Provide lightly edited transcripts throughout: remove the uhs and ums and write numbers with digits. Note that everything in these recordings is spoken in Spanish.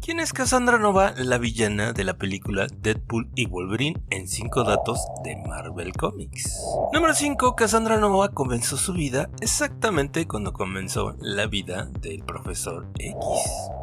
¿Quién es Cassandra Nova, la villana de la película Deadpool y Wolverine en 5 datos de Marvel Comics? Número 5. Cassandra Nova comenzó su vida exactamente cuando comenzó la vida del Profesor X,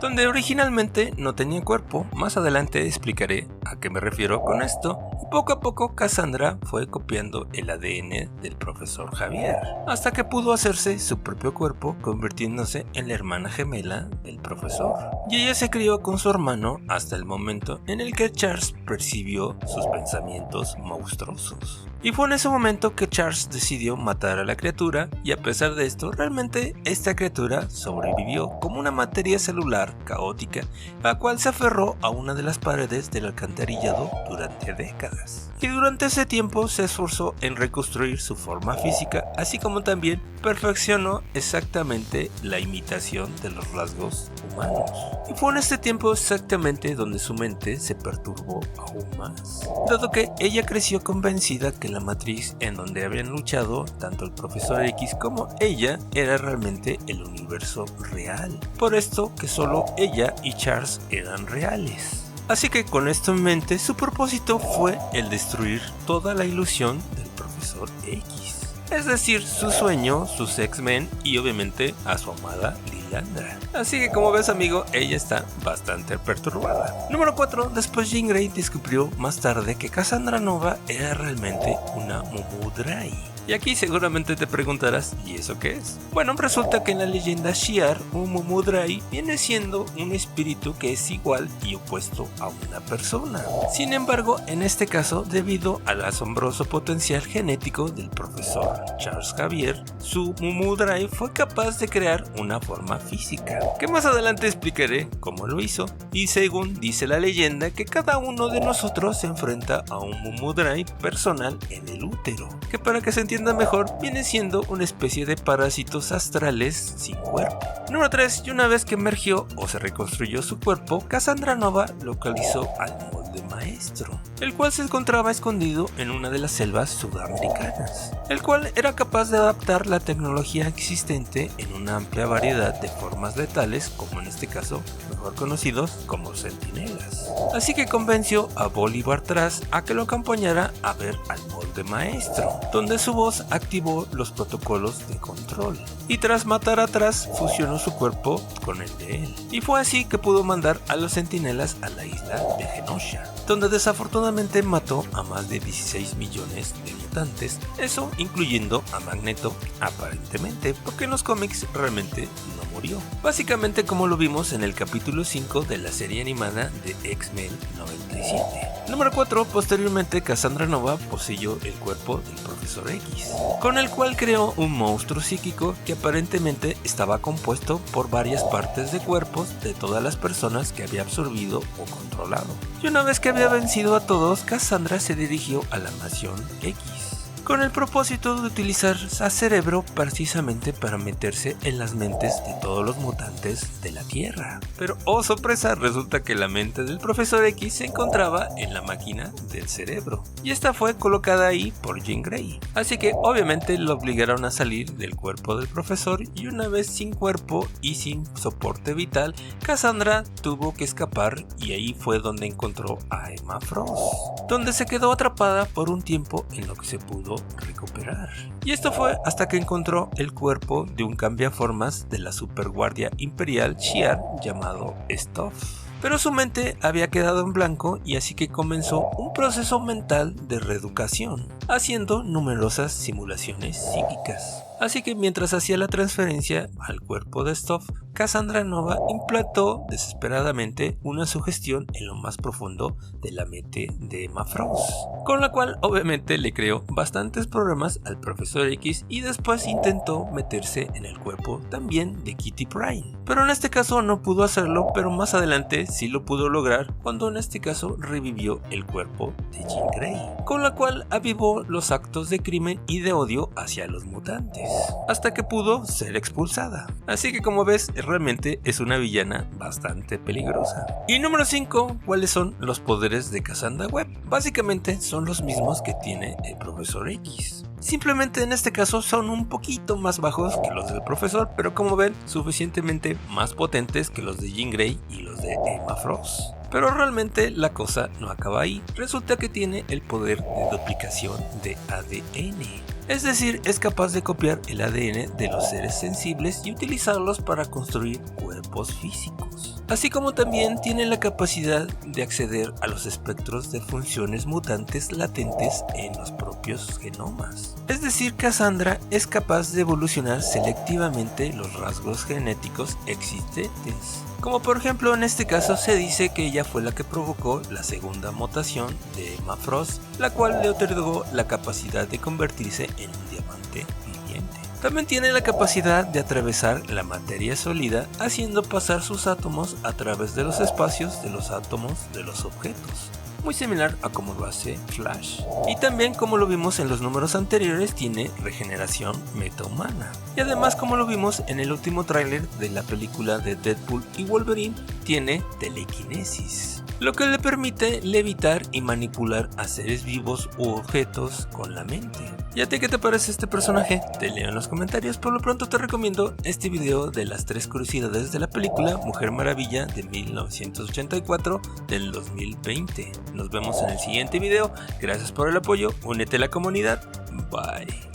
donde originalmente no tenía cuerpo. Más adelante explicaré a qué me refiero con esto. Y poco a poco Cassandra fue copiando el ADN del Profesor Xavier, hasta que pudo hacerse su propio cuerpo, convirtiéndose en la hermana gemela del profesor. Y ella se crió con su hermano hasta el momento en el que Charles percibió sus pensamientos monstruosos. Y fue en ese momento que Charles decidió matar a la criatura, y a pesar de esto, realmente esta criatura sobrevivió como una materia celular caótica, la cual se aferró a una de las paredes del alcantarillado durante décadas. Y durante ese tiempo se esforzó en reconstruir su forma física, así como también perfeccionó exactamente la imitación de los rasgos humanos. Y fue en este tiempo exactamente donde su mente se perturbó aún más, dado que ella creció convencida que la matriz en donde habían luchado tanto el Profesor X como ella era realmente el universo real. Por esto que solo ella y Charles eran reales. Así que con esto en mente, su propósito fue el destruir toda la ilusión del Profesor X. Es decir, su sueño, sus X-Men y obviamente a su amada Lilandra. Así que como ves, amigo, ella está bastante perturbada. Número 4. Después Jean Grey descubrió más tarde que Cassandra Nova era realmente una Mumudrai. Y aquí seguramente te preguntarás, ¿y eso qué es? Bueno, resulta que en la leyenda Shi'ar, un Mumudrai viene siendo un espíritu que es igual y opuesto a una persona. Sin embargo, en este caso, debido al asombroso potencial genético del profesor Charles Xavier, su Mumudrai fue capaz de crear una forma física, que más adelante explicaré cómo lo hizo. Y según dice la leyenda, que cada uno de nosotros se enfrenta a un Mumudrai personal en el útero, que para que se entienda mejor, viene siendo una especie de parásitos astrales sin cuerpo. Número 3. Y una vez que emergió o se reconstruyó su cuerpo, Cassandra Nova localizó al molde maestro, el cual se encontraba escondido en una de las selvas sudamericanas, el cual era capaz de adaptar la tecnología existente en una amplia variedad de formas letales, como en este caso mejor conocidos como centinelas. Así que convenció a Bolívar Trask a que lo acompañara a ver al molde maestro, donde su voz activó los protocolos de control, y tras matar a Trask fusionó su cuerpo con el de él, y fue así que pudo mandar a los centinelas a la isla de Genosha, donde desafortunadamente mató a más de 16 millones de mutantes, eso incluyendo a Magneto aparentemente, porque en los cómics realmente no murió, básicamente como lo vimos en el capítulo 5 de la serie animada de X-Men 97. Número 4. Posteriormente Cassandra Nova poseyó el cuerpo del Profesor X, con el cual creó un monstruo psíquico que aparentemente estaba compuesto por varias partes de cuerpos de todas las personas que había absorbido o controlado. Y una vez que había vencido a todos, Cassandra se dirigió a la Nación X, con el propósito de utilizar a Cerebro precisamente para meterse en las mentes de todos los mutantes de la Tierra. Pero oh sorpresa, resulta que la mente del Profesor X se encontraba en la máquina del Cerebro, y esta fue colocada ahí por Jean Grey. Así que obviamente lo obligaron a salir del cuerpo del profesor, y una vez sin cuerpo y sin soporte vital, Cassandra tuvo que escapar, y ahí fue donde encontró a Emma Frost, donde se quedó atrapada por un tiempo en lo que se pudo recuperar. Y esto fue hasta que encontró el cuerpo de un cambiaformas de la superguardia imperial Shi'ar llamado Stoff. Pero su mente había quedado en blanco, y así que comenzó un proceso mental de reeducación, haciendo numerosas simulaciones psíquicas. Así que mientras hacía la transferencia al cuerpo de Stoff, Cassandra Nova implantó desesperadamente una sugestión en lo más profundo de la mente de Emma Frost, con la cual obviamente le creó bastantes problemas al Profesor X, y después intentó meterse en el cuerpo también de Kitty Pryde. Pero en este caso no pudo hacerlo, pero más adelante sí lo pudo lograr cuando en este caso revivió el cuerpo de Jean Grey, con la cual avivó los actos de crimen y de odio hacia los mutantes, hasta que pudo ser expulsada. Así que como ves, realmente es una villana bastante peligrosa. Y número 5, ¿cuáles son los poderes de Cassandra Webb? Básicamente son los mismos que tiene el Profesor X. Simplemente en este caso son un poquito más bajos que los del profesor, pero como ven, suficientemente más potentes que los de Jean Grey y los de Emma Frost. Pero realmente la cosa no acaba ahí. Resulta que tiene el poder de duplicación de ADN. Es decir, es capaz de copiar el ADN de los seres sensibles y utilizarlos para construir cuerpos físicos. Así como también tiene la capacidad de acceder a los espectros de funciones mutantes latentes en los propios genomas. Es decir, Cassandra es capaz de evolucionar selectivamente los rasgos genéticos existentes. Como por ejemplo en este caso se dice que ella fue la que provocó la segunda mutación de Emma Frost, la cual le otorgó la capacidad de convertirse en un diamante viviente. También tiene la capacidad de atravesar la materia sólida, haciendo pasar sus átomos a través de los espacios de los átomos de los objetos. Muy similar a como lo hace Flash. Y también, como lo vimos en los números anteriores, tiene regeneración metahumana. Y además, como lo vimos en el último tráiler de la película de Deadpool y Wolverine, tiene telequinesis, lo que le permite levitar y manipular a seres vivos u objetos con la mente. ¿Y a ti qué te parece este personaje? Te leo en los comentarios. Por lo pronto te recomiendo este video de las 3 curiosidades de la película Mujer Maravilla de 1984 del 2020. Nos vemos en el siguiente video. Gracias por el apoyo. Únete a la comunidad. Bye.